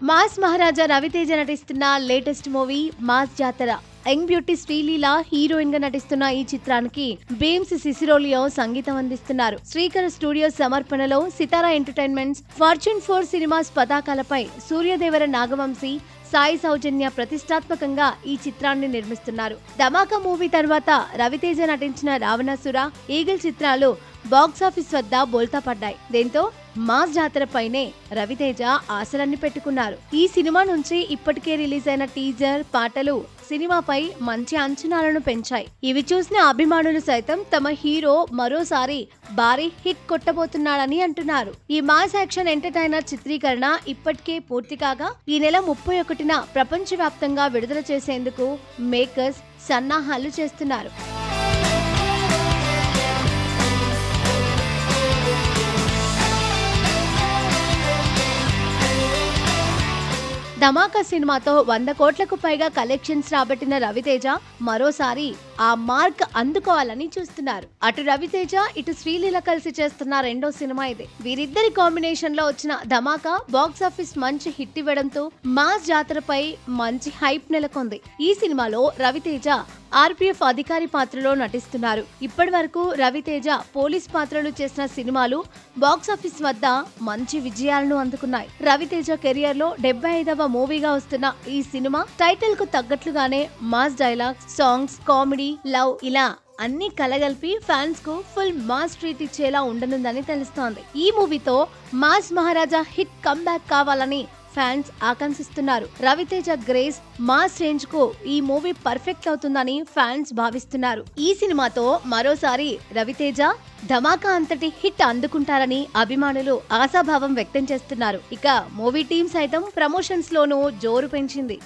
Mass మహారాజా రవితేజ నటిస్తున్న latest movie mass జాతర. Young beauty Sreeleela heroine గా నటిస్తున్న ఈ చిత్రానికి బేమ్స్ సిసిరోలియో సంగీతం అందిస్తున్నారు. శ్రీకర్ స్టూడియో సమర్పణలో సితారా ఎంటర్టైన్మెంట్స్, ఫార్చ్యూన్ 4 సినిమాస్ పతాకాలపై సూర్యదేవర నాగవంశీ, సాయి సౌజన్య ప్రతిష్టాత్మకంగా ఈ చిత్రాన్ని నిర్మిస్తున్నారు. ధమాకా మూవీ తర్వాత రవితేజ నటించిన రావణాసుర, ఈగల్ చిత్రాలు బాక్సాఫీస్ వద్ద బోల్తా పడ్డాయి. దీంతో మాస్ జాతరపైనే రవితేజ ఆశలన్నీ పెట్టుకున్నారు. ఈ సినిమా నుంచి ఇప్పటికే రిలీజ్ అయిన టీజర్, పాటలు సినిమాపై మంచి అంచనాలను పెంచాయి. ఇవి చూసిన అభిమానులు సైతం తమ హీరో మరోసారి భారీ హిట్ కొట్టబోతున్నాడని అంటున్నారు. ఈ మాస్ యాక్షన్ ఎంటర్టైనర్ చిత్రీకరణ ఇప్పటికే పూర్తి కాగా ఈ నెల 31న ప్రపంచవ్యాప్తంగా విడుదల చేసేందుకు మేకర్స్ సన్నాహాలు చేస్తున్నారు. ధమాకా సినిమాతో 100 కోట్లకు పైగా కలెక్షన్స్ రాబట్టిన రవితేజ మరోసారి ఆ మార్క్ అందుకోవాలని చూస్తున్నారు. అటు రవితేజ, ఇటు శ్రీలీల కలిసి చేస్తున్న రెండో సినిమా ఇదే. వీరిద్దరి కాంబినేషన్ లో వచ్చిన ధమాకా బాక్సాఫీస్ మంచి హిట్ ఇవ్వడంతో మాస్ జాతరపై మంచి హైప్ నెలకొంది. ఈ సినిమాలో రవితేజ ఆర్పీఎఫ్ అధికారి పాత్రలో నటిస్తున్నారు. ఇప్పటి వరకు రవితేజ పోలీస్ పాత్రలు చేసిన సినిమాలు బాక్సాఫీస్ వద్ద మంచి విజయాలను అందుకున్నాయి. రవితేజ కెరియర్ లో 75వ మూవీగా వస్తున్న ఈ సినిమా టైటిల్ కు తగ్గట్లుగానే mass dialogues, songs, comedy, love ఇలా అన్ని కలగలిపి ఫ్యాన్స్ కు ఫుల్ మాస్ ట్రీట్ ఇచ్చేలా ఉండనుందని తెలుస్తోంది. ఈ మూవీతో మాస్ మహారాజా హిట్ కమ్బ్యాక్ కావాలని ఫ్యాన్స్ ఆకాంక్షిస్తున్నారు. రవితేజ గ్రేస్, మాస్ రేంజ్ కు ఈ మూవీ పర్ఫెక్ట్ అవుతుందని ఫ్యాన్స్ భావిస్తున్నారు. ఈ సినిమాతో మరోసారి రవితేజ ధమాకా అంతటి హిట్ అందుకుంటారని అభిమానులు ఆశాభావం వ్యక్తం చేస్తున్నారు. ఇక మూవీ టీం సైతం ప్రమోషన్స్ లోనూ జోరు పెంచింది.